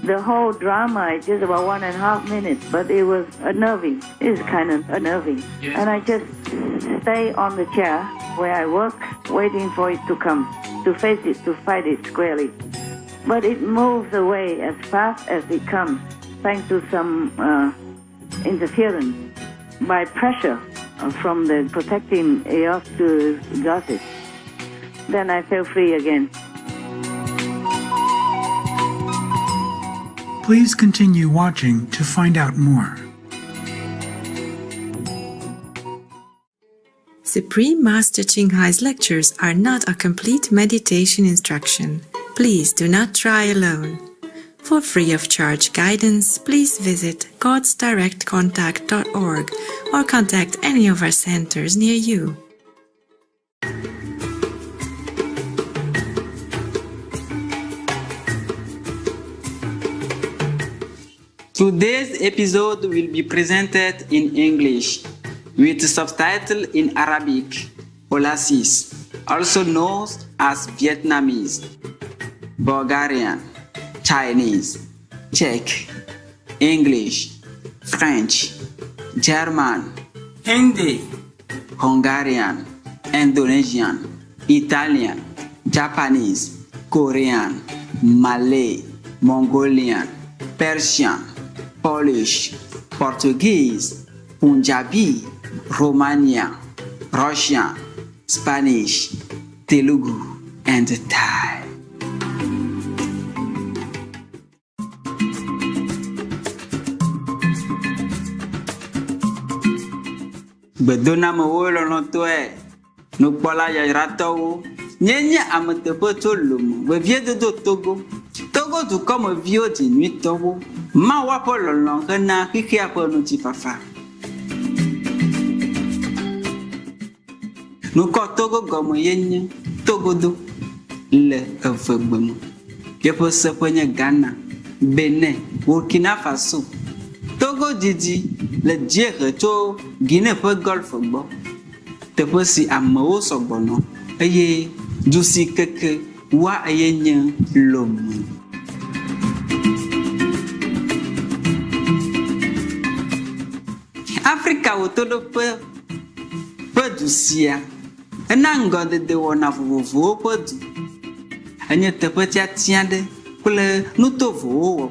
The whole drama is just about 1.5 minutes, but it was unnerving. It's kind of unnerving. Yes. And I just stay on the chair where I work, waiting for it to come, to face it, to fight it squarely. But it moves away as fast as it comes, thanks to some interference by pressure from the protecting eos to glasses. Then I feel free again. Please continue watching to find out more. Supreme Master Ching Hai's lectures are not a complete meditation instruction. Please do not try alone. For free of charge guidance, please visit godsdirectcontact.org or contact any of our centers near you. Today's episode will be presented in English with subtitles in Arabic, Olasis, also known as Vietnamese, Bulgarian, Chinese, Czech, English, French, German, Hindi, Hungarian, Indonesian, Italian, Japanese, Korean, Malay, Mongolian, Persian, Polish, Portuguese, Punjabi, Romanian, Russian, Spanish, Telugu, and Thai. Bedona mawolo no toe no pola ya rato nyenye ametepe tolum we vie de Togo Togo tu comme vieux de nuit Togo ma wa po lolon kana kiki apo no ti fafa no ko Togo gomo yenye Togo do le avegbemu yepo sepenye Ghana Benin Burkina Faso Togo Didi le diere to Guinée pe golf gbo te pe si amewo sogbo no eye dusi keke wa eye nye lom Africa wo to do pe dusia ena ngode de wona vovo pe du enye te pe tia de kule nutovo wo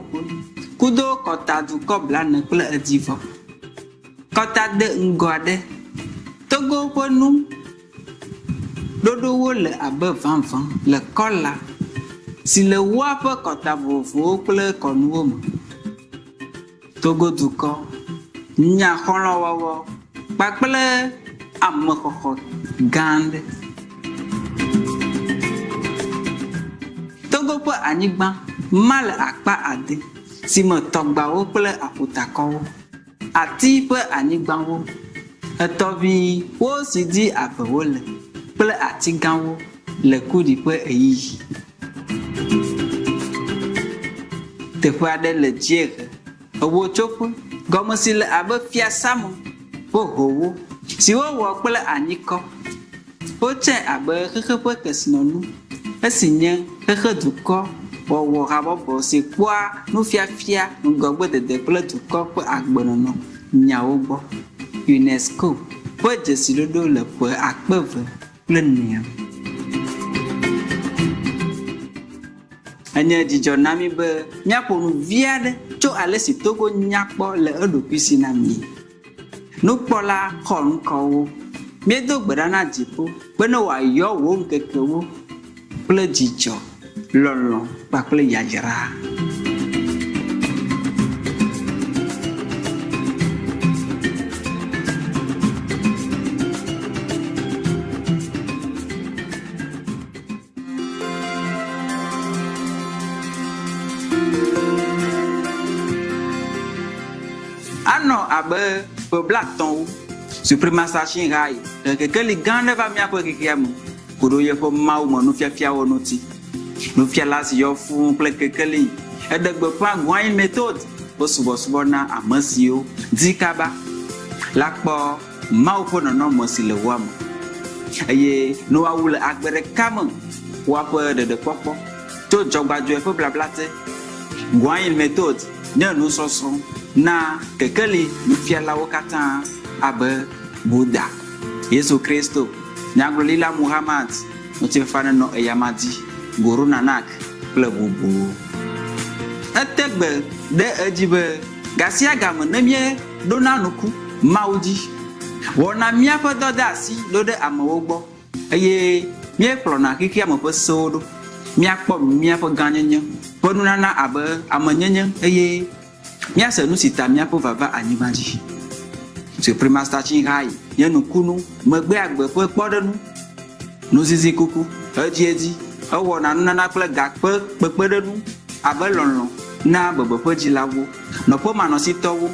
kudo kota du kobla ne kule edivo kota de ngode Togo ponu dodo wo le abe vanvan le kola si le wa pe kota vovo kule konuwo mo Togo du ko nya kholo wawo pakple amokoko gande Togo po anigba mal akpa ade si mo togba wo kple akutakowo ati pe anigba wo etobi wo si di avewo le kple atigawo le kudi pe eyi teƒe aɖe le dziere ewo tsoƒe gɔme si le abe fiasame wohowo si wowɔ kple anyikɔ wotse abe xexe ƒe kesinɔnu esi nye xexe dukɔ wɔwɔ habɔbɔ si kpɔa nufiafia ŋgɔgbedede kple dukɔ ƒe agbenɔnɔ nyawo gbɔ UNESCO ƒe dzesiɖoɖo le ƒe 2009 enye dzidzɔ na mi be míaƒo nu vi aɖe tso ale si Togo nyakpɔ le eɖokui si na mi nukpɔla xɔ ŋkɔwo miedo gbe ɖa na dziƒo be ne wòayɔ wo ŋkekewo kple dzidzɔ lɔlɔ kpakple yayra Ano abe peblaton Supreme Master Ching Hai kekeli gande va mia pe kekiamu kodo ye po mawu mo no fiafia wo no ti no fiala si yo fu ple kekeli edegbe pa gwan method o subo na amasio dikaba lakpo mawu po no mo si le wa mo eye no wa wule agbere kam wa pe de popo to jogbajo e pe blablate Gwain méthode, nous sommes na kekeli nufialawo kata abe Buddha, Yesu Kristo, Nyaglolila Muhammad, Notifana no Eyamadi, Guru Nanak, Plebubu. Atekbe de Ejibe, Gasia Gam, Nemie, Donanuku, Maudi. Wona mia pa dodasi, Lode Amawobo, Aye, Mie Plona, Kiki Amaposodo, Mia Pop, Mia for Ganyan, Ponunana Abe, Amanyan, Aye. Mia se nu sita mia po vava animaji. Suprema starting high, yenu kunu, megbe agbe pe kpode nu. Nu zizi kuku, eji, ewo na nana kple gakpe kpekpede nu, abe lonlon, na bebe pe dzilawo, no po manositowo,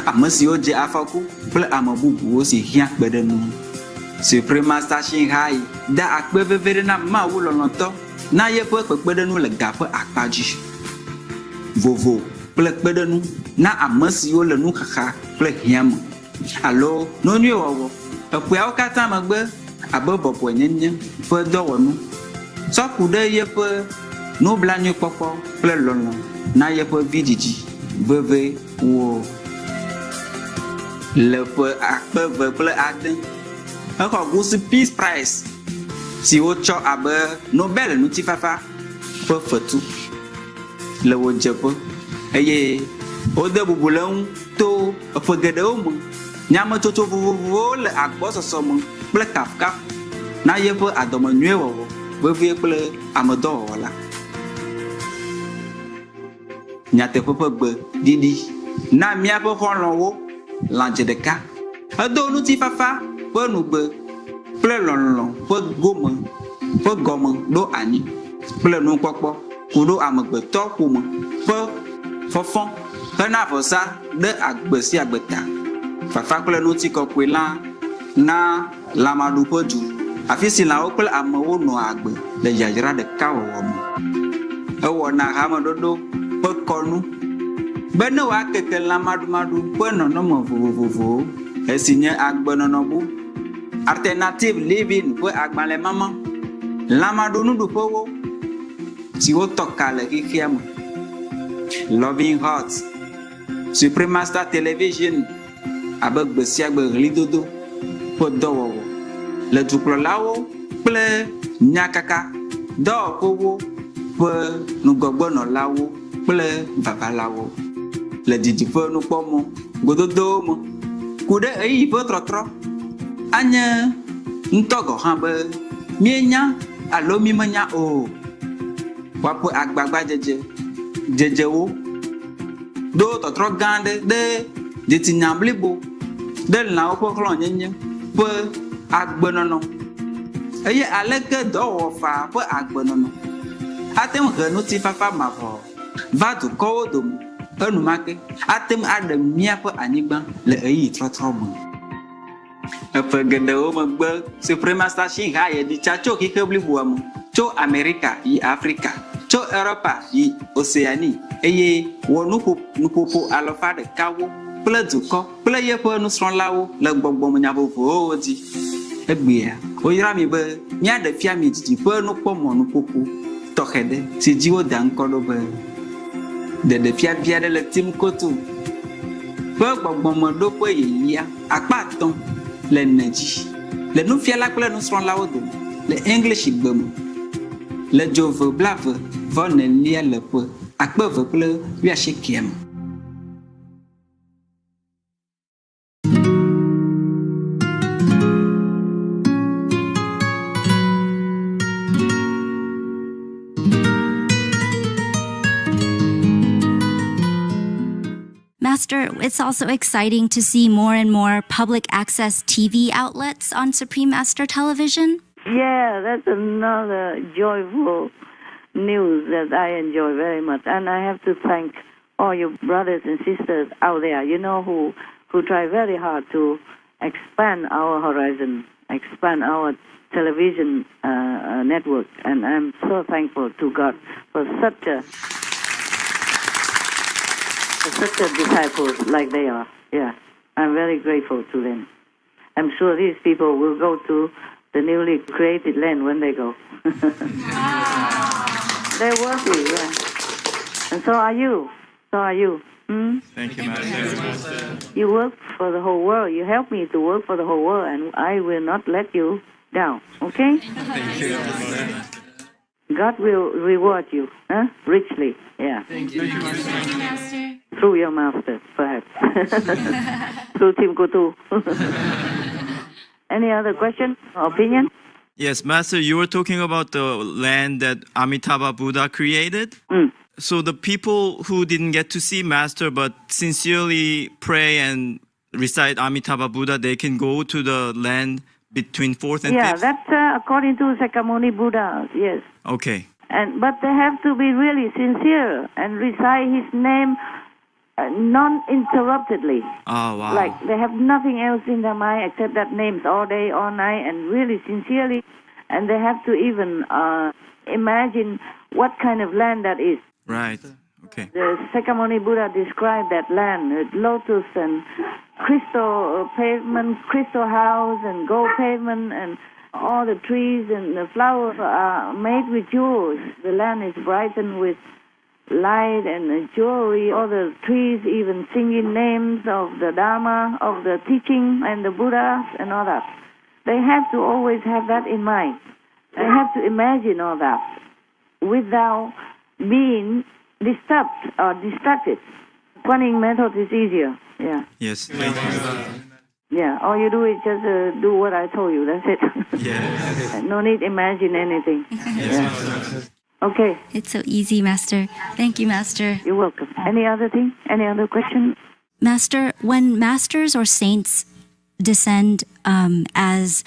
ame siwo dze afɔku kple ame bubuwo si hiã kpede nu. Suprema starting high, da akpe veve ɖe na Mawu lɔlɔ̃tɔ, na yeƒe kpekpedenu le ga ƒe akpadzi. Vovo kple kpedenu na ame siwo le nuxaxa kple hiãme. Alo nonyuie wɔwɔ, eƒeawo katã megbe abe bɔbɔenyenye ƒe dɔwɔnu. Tsɔ ku ɖe yeƒe nublanuikpɔkpɔ kple lɔlɔ̃ na yeƒe vidzidzi vevewo. Le ƒe 2006, exɔ Gusi Peace Prize si wotsɔ abe Nobel ŋutifafa ƒe fetu le wo dzeƒe. Eye wode bubu le ŋu to eƒe geɖewo me. Nyametsotso vovovowo le agbɔsɔsɔ me kple kafukafu na yeƒe adɔmenyuie wɔwɔ vevie kple amedɔwɔwɔ la. Nyateƒe ƒe gbe ɖiɖi na míaƒe xɔlɔ̃wo lãdze ɖeka. Edo ŋutifafa ƒe nugbe kple lɔlɔ̃ ƒe gɔme ɖo anyi kple nukpɔkpɔ ku ɖo amegbetɔ ƒome ƒe fɔfɔ hena vɔsa ɖe agbe sia agbe ta. Fafa kple ŋutikɔkɔe la na lãmaɖuƒe du, afi si lãwo kple amewo nɔa agbe le dzadzra ɖeka wɔwɔ me. Ewɔna hameɖoɖo ƒe kɔnu be ne wòakeke lãmaɖumaɖu ƒe nɔnɔme vovovowo esi nye agbenɔnɔbu, alternative living ƒe agbalẽmama, lãmaɖunuɖuƒewo siwo tɔ ka le xexea me. Loving Heart, Suprema Star Television, abe gbe sia gbe ɣlidodo ƒe dɔwɔwɔ le dukplɔlawo kple nyakaka dɔwɔƒewo ƒe nugɔgbenɔlawo kple vavalawo le didiƒe nukpɔmɔ gododowo me ku ɖe ɣeyiɣi ƒe trɔtrɔ. Anye ŋutɔ gɔ hã be míenya alo mímenya o. Woaƒe agbagba dzedewo ɖo tɔtrɔ gã aɖe ɖe dzitsinya blibo ɖe lãwo ƒe xlɔ̃nyenye ƒe agbenɔnɔ. Eye aleke dɔwɔwɔ faa ƒe agbenɔnɔ ate ŋu he ŋutifafa mavɔ va dukɔwo dome enumake ate ŋu aɖe míaƒe anyigba le ɣeyiɣi trɔtrɔ me. Eƒe geɖewo megbe Suprema Star Shinha yɛ ɖitsa tso xixe bliboa me, tso Amerika yi Afrika, tso Europa yi Oceanie, eye wɔ nuƒoƒo 100wo kple dukɔ kple yeƒe nusrɔ̃lawo le gbɔgbɔmenya vovovowo dzi. Egbea woyra mi be míaɖe fia mi didiƒe nukpɔmɔ nuƒoƒo tɔxɛ ɖe si dzi woda ŋkɔ ɖo be ɖeɖefia vi aɖe le Tim Kotu ƒe gbɔgbɔmeɖoƒe yeyia 5 le 4 dzi le nufiala kple nusrɔ̃lawo dome le English gbe me le dzove 24 le ƒe 2019 me. Master, it's also exciting to see more and more public access TV outlets on Supreme Master Television. Yeah, that's another joyful news that I enjoy very much. And I have to thank all your brothers and sisters out there, who try very hard to expand our horizon, expand our television network. And I'm so thankful to God for such a disciples like they are. Yeah, I'm very grateful to them. I'm sure these people will go to the newly created land when they go. They're worthy, yeah. And so are you. So are you. Thank you, Master. You work for the whole world. You help me to work for the whole world, and I will not let you down. Okay? Thank you, Master. God will reward you richly. Yeah. Thank you, Master. Through your master, perhaps. Through Tim Kutu. Any other question or opinion? Yes, Master, you were talking about the land that Amitabha Buddha created. So the people who didn't get to see Master but sincerely pray and recite Amitabha Buddha, they can go to the land between 4th and 5th? Yeah, that's according to Sakyamuni Buddha, yes. Okay. But they have to be really sincere and recite his name non-interruptedly. Oh, wow. Like they have nothing else in their mind except that names all day, all night, and really sincerely. And they have to even imagine what kind of land that is. Right. Okay. The Sakyamuni Buddha described that land with lotus and crystal pavement, crystal house and gold pavement, and all the trees and the flowers are made with jewels. The land is brightened with light and jewelry. All the trees even singing names of the Dharma, of the teaching and the Buddhas and all that. They have to always have that in mind. They have to imagine all that without being disturbed or distracted. Running method is easier. Yeah. Yes. Thank you. Yeah. All you do is just do what I told you. That's it. Yes. No need imagine anything. Yes. Okay. It's so easy, Master. Thank you, Master. You're welcome. Any other thing? Any other question? Master, when masters or saints descend as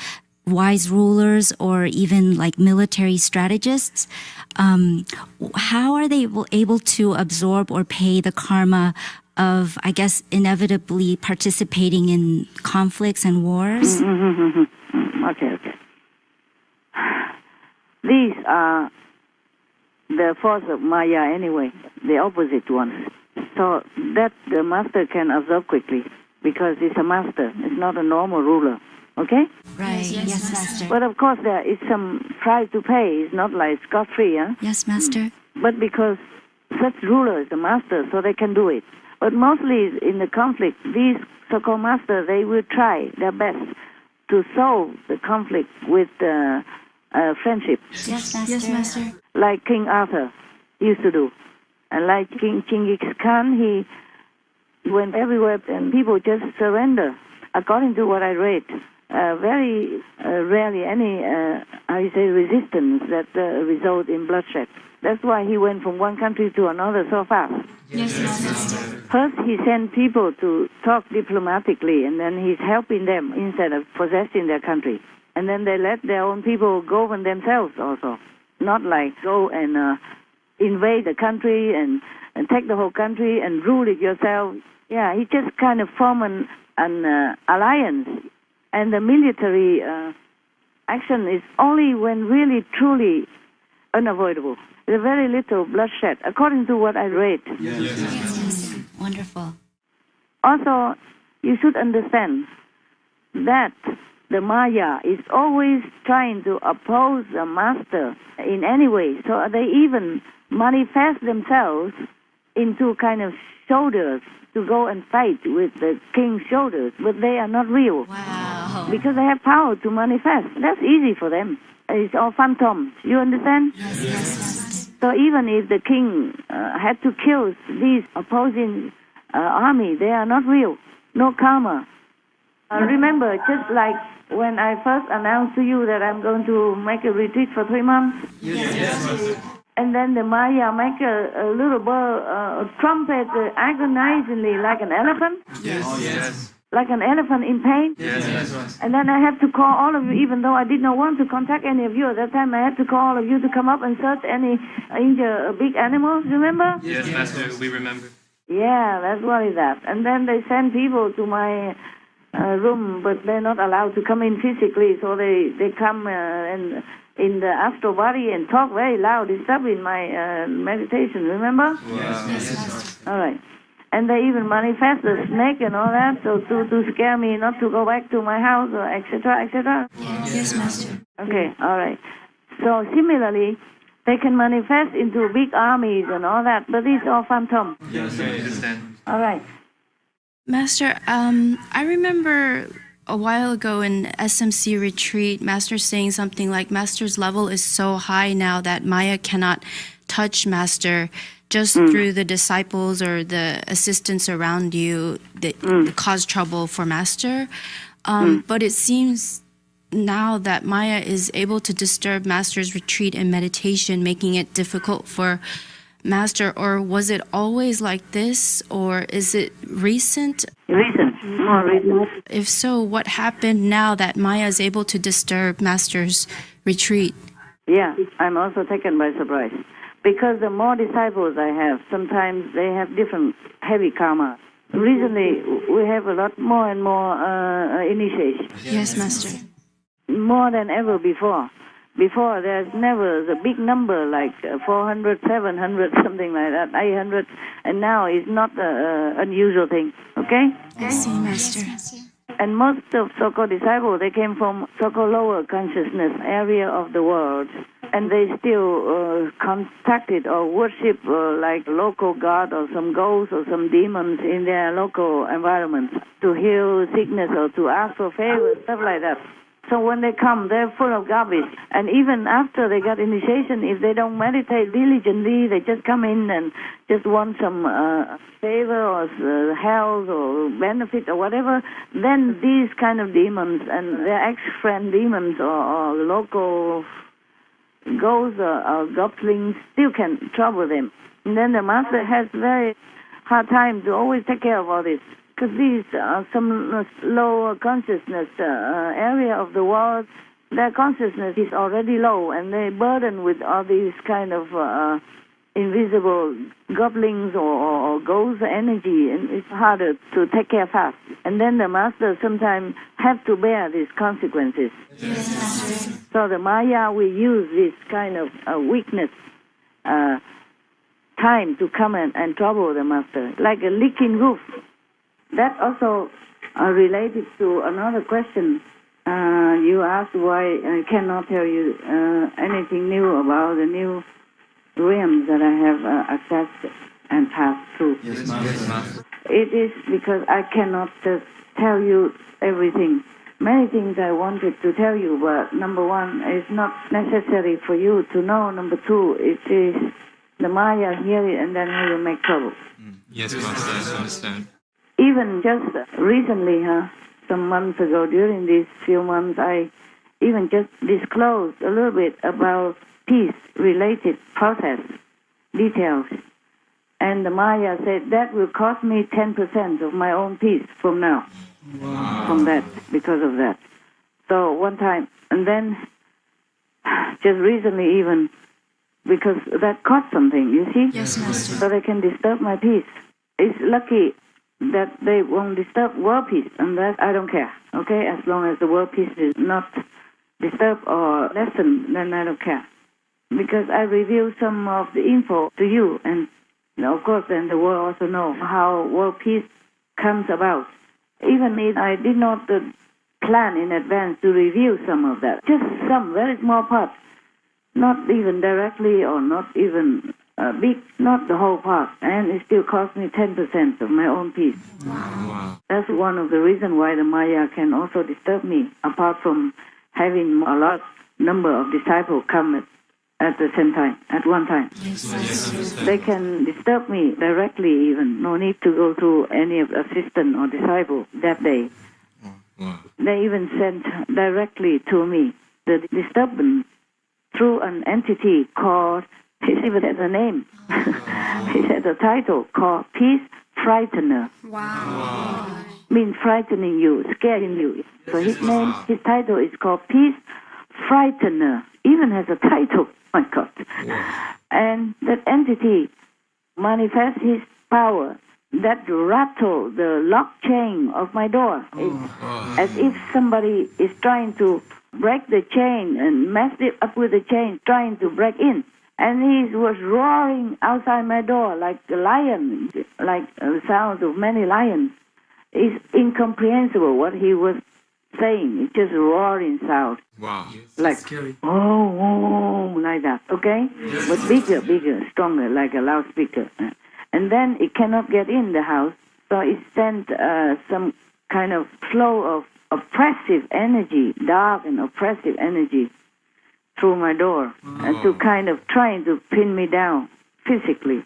wise rulers or even like military strategists, how are they able to absorb or pay the karma of, I guess, inevitably participating in conflicts and wars? Okay. These are the force of Maya anyway, the opposite ones. So that the master can absorb quickly because it's a master. It's not a normal ruler. Okay? Right. Yes, Master. But of course there is some price to pay. It's not like scot-free. Yes, Master. But because such ruler is a master, so they can do it. But mostly in the conflict, these so-called masters, they will try their best to solve the conflict with friendship. Yes, Master. Yes, Master. Like King Arthur used to do. And like King Genghis Khan, he went everywhere and people just surrender. According to what I read, very rarely any, resistance that result in bloodshed. That's why he went from one country to another so fast. Yes, Master. First, he sent people to talk diplomatically, and then he's helping them instead of possessing their country. And then they let their own people govern themselves also. Not like go and invade the country and take the whole country and rule it yourself. Yeah, he just kind of formed an alliance. And the military action is only when really, truly unavoidable. There's very little bloodshed, according to what I read. Yes. Wonderful. Also, you should understand that the Maya is always trying to oppose the master in any way. So they even manifest themselves into kind of soldiers to go and fight with the king's soldiers, but they are not real. Wow. Because they have power to manifest. That's easy for them. It's all phantoms. You understand? Yes. So even if the king had to kill these opposing army, they are not real. No karma. Remember, just like when I first announced to you that I'm going to make a retreat for 3 months? Yes. And then the Maya make a little bird trumpet agonizingly like an elephant. Yes. Like an elephant in pain. Yes. And then I have to call all of you, even though I did not want to contact any of you at that time. I had to call all of you to come up and search any injured big animals. Remember? Yes, Master, we remember. Yeah, that's what is that. And then they send people to my room, but they're not allowed to come in physically, so they come and in the astral body and talk very loud, disturbing my meditation. Remember? Yes. All right. And they even manifest the snake and all that, so to scare me not to go back to my house, or etc., etc. Yes, Master. Okay, all right. So similarly, They can manifest into big armies and all that, but it's all phantom. Yes, I understand. All right. Master, I remember a while ago in SMC retreat, Master saying something like, Master's level is so high now that Maya cannot touch Master just through the disciples or the assistants around you that cause trouble for Master. But it seems now that Maya is able to disturb Master's retreat and meditation, making it difficult for Master, or was it always like this, or is it recent? Recent, more recent. If so, what happened now that Maya is able to disturb Master's retreat? Yeah, I'm also taken by surprise. Because the more disciples I have, sometimes they have different heavy karma. Recently, we have a lot more and more initiation. Yes, Master. More than ever before. Before, there's never the big number like 400, 700, something like that, 800, and now it's not an unusual thing, okay? I see, Master. And most of so-called disciples, they came from so-called lower consciousness area of the world, and they still contacted or worship like local god or some ghosts or some demons in their local environment to heal sickness or to ask for favors, stuff like that. So when they come, they're full of garbage. And even after they got initiation, if they don't meditate diligently, they just come in and just want some favor or health or benefit or whatever, then these kind of demons and their ex-friend demons or local ghosts or goblins still can trouble them. And then the master has very hard time to always take care of all this. Because these are some lower consciousness area of the world, their consciousness is already low, and they're burdened with all these kind of invisible goblins or ghost energy, and it's harder to take care fast. And then the master sometimes have to bear these consequences. Yes. So the Maya will use this kind of weakness time to come and trouble the master, like a leaking roof. That also related to another question. You asked why I cannot tell you anything new about the new realms that I have accessed and passed through. Yes, Master. It is because I cannot just tell you everything. Many things I wanted to tell you, but number one, it's not necessary for you to know. Number two, it is the Maya hear it and then he will make trouble. Yes, Master, I understand. Even just recently, some months ago, during these few months, I even just disclosed a little bit about peace-related process details. And the Maya said that will cost me 10% of my own peace from now. Wow. From that, because of that. So one time, and then just recently even, because that cost something, you see? Yes, Master. So they can disturb my peace. It's lucky that they won't disturb world peace, and that I don't care, okay? As long as the world peace is not disturbed or lessened, then I don't care. Because I reveal some of the info to you, and of course then the world also know how world peace comes about. Even if I did not plan in advance to reveal some of that, just some very small part, not even directly or not even big, not the whole part, and it still cost me 10% of my own peace. Wow. That's one of the reasons why the Maya can also disturb me, apart from having a large number of disciples come at the same time, at one time. Yes. They can disturb me directly even, no need to go through any assistant or disciple that day. Wow. They even sent directly to me the disturbance through an entity called, he even has a name, he has a title called Peace Frightener. Wow. Means frightening you, scaring you. So his name, his title is called Peace Frightener. Even has a title, my God. Wow. And that entity manifests his power that rattle the lock chain of my door. As if somebody is trying to break the chain and mess it up with the chain, trying to break in. And he was roaring outside my door like a lion, like the sounds of many lions. It's incomprehensible what he was saying. It's just roaring sound. Wow. Like, oh, like that, okay? But bigger, stronger, like a loudspeaker. And then it cannot get in the house, so it sent some kind of flow of oppressive energy, dark and oppressive energy through my door, and to kind of trying to pin me down physically.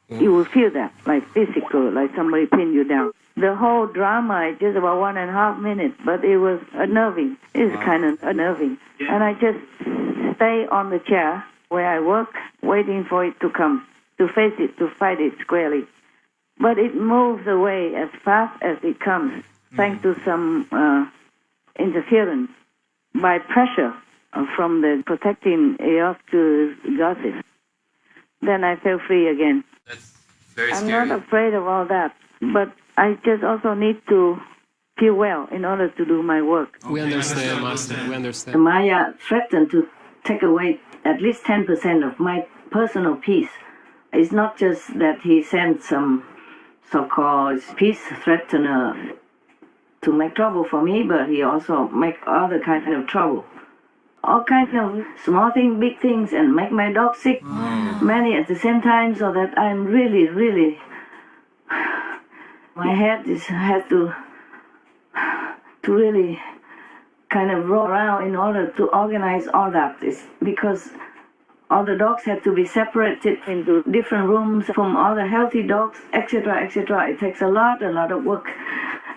You will feel that, like physical, like somebody pinned you down. The whole drama is just about 1.5 minutes, but it was unnerving. It's kind of unnerving. And I just stay on the chair where I work, waiting for it to come, to face it, to fight it squarely. But it moves away as fast as it comes, thanks to some interference by pressure from the protecting Eostus goddess. Then I feel free again. That's very I'm scary. not afraid of all that, but I just also need to feel well in order to do my work. We understand, Master. We The understand. Maya threatened to take away at least 10% of my personal peace. It's not just that he sent some so-called peace threatener to make trouble for me, but he also make other kind of trouble. All kinds of small things, big things, and make my dog sick. Many at the same time, so that I'm really, my head has to really kind of roll around in order to organize all that. It's because all the dogs had to be separated into different rooms from all the healthy dogs, etc., etc. It takes a lot of work,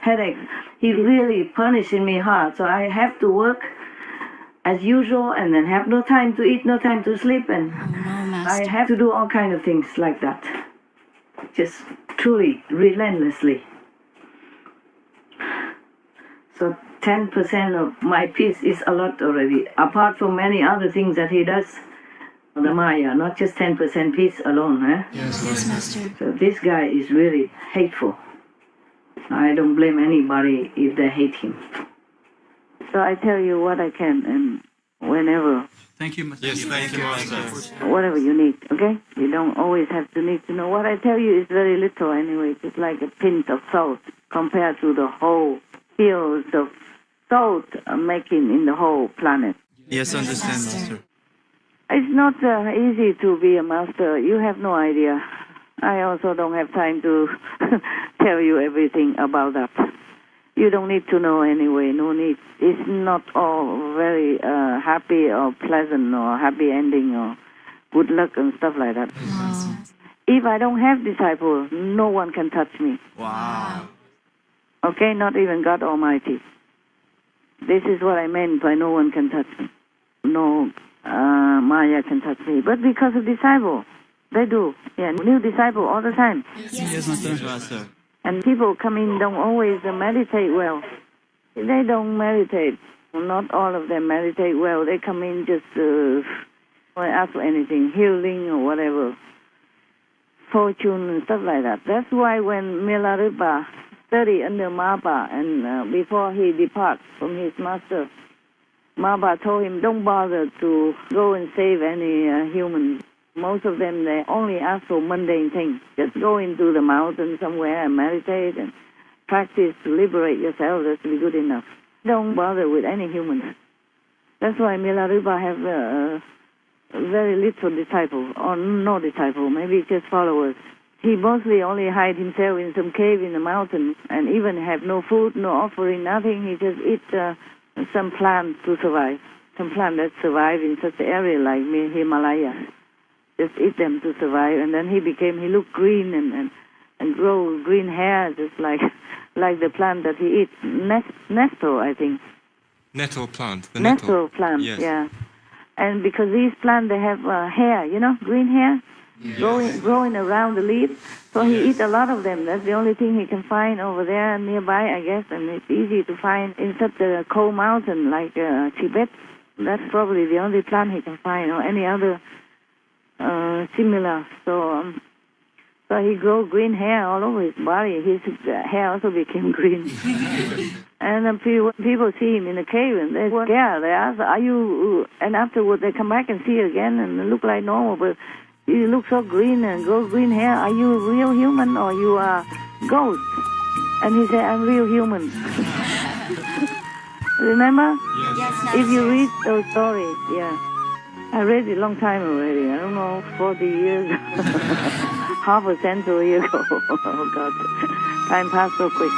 headache. He really punishing me hard, so I have to work as usual, and then have no time to eat, no time to sleep, and I have to do all kinds of things like that. Just truly, relentlessly. So 10% of my peace is a lot already, apart from many other things that he does. The Maya, not just 10% peace alone, huh? Yes, Master. So this guy is really hateful. I don't blame anybody if they hate him. So I tell you what I can, and whenever, Thank you, Master. Yes, thank you, Master. whatever you need, okay? You don't always have to need to know. What I tell you is very little anyway, just like a pinch of salt compared to the whole fields of salt making in the whole planet. Yes, understand, Master. It's not easy to be a master. You have no idea. I also don't have time to tell you everything about that. You don't need to know anyway. No need. It's not all very happy or pleasant or happy ending or good luck and stuff like that. Wow. If I don't have disciples, no one can touch me. Wow. Okay? Not even God Almighty. This is what I meant by no one can touch me. No Maya can touch me. But because of disciple, they do. Yeah, new disciple all the time. Yes, Master. And people come in don't always meditate well. They don't meditate. Not all of them meditate well. They come in just ask for anything, healing or whatever, fortune and stuff like that. That's why when Milarepa studied under Mapa and before he departs from his master, Mapa told him, don't bother to go and save any humans. Most of them, they only ask for mundane things. Just go into the mountain somewhere and meditate and practice to liberate yourself. That's be good enough. Don't bother with any humans. That's why Milarepa have very little disciple, or no disciple, maybe just followers. He mostly only hide himself in some cave in the mountain and even have no food, no offering, nothing. He just eat some plant to survive. Some plant that survive in such an area like Himalaya. Just eat them to survive, and then he looked green and grow green hair, just like the plant that he eats, nettle, I think. Nettle plant. The nettle plant, yes. Yeah. And because these plants, they have hair, green hair, growing around the leaves. So he eats a lot of them. That's the only thing he can find over there nearby, I guess, and it's easy to find in such a cold mountain like Tibet. That's probably the only plant he can find, or any other similar. So he grew green hair all over his body. His hair also became green. And people see him in the cave and they were scared. They ask, are you... And afterwards they come back and see again and look like normal. But you look so green and grow green hair. Are you a real human or you are ghost? And he said, I'm real human. Remember? Yes. If you read those stories, yeah. I read it a long time already. I don't know, 40 years, half a century ago. Oh, God. Time passed so quick.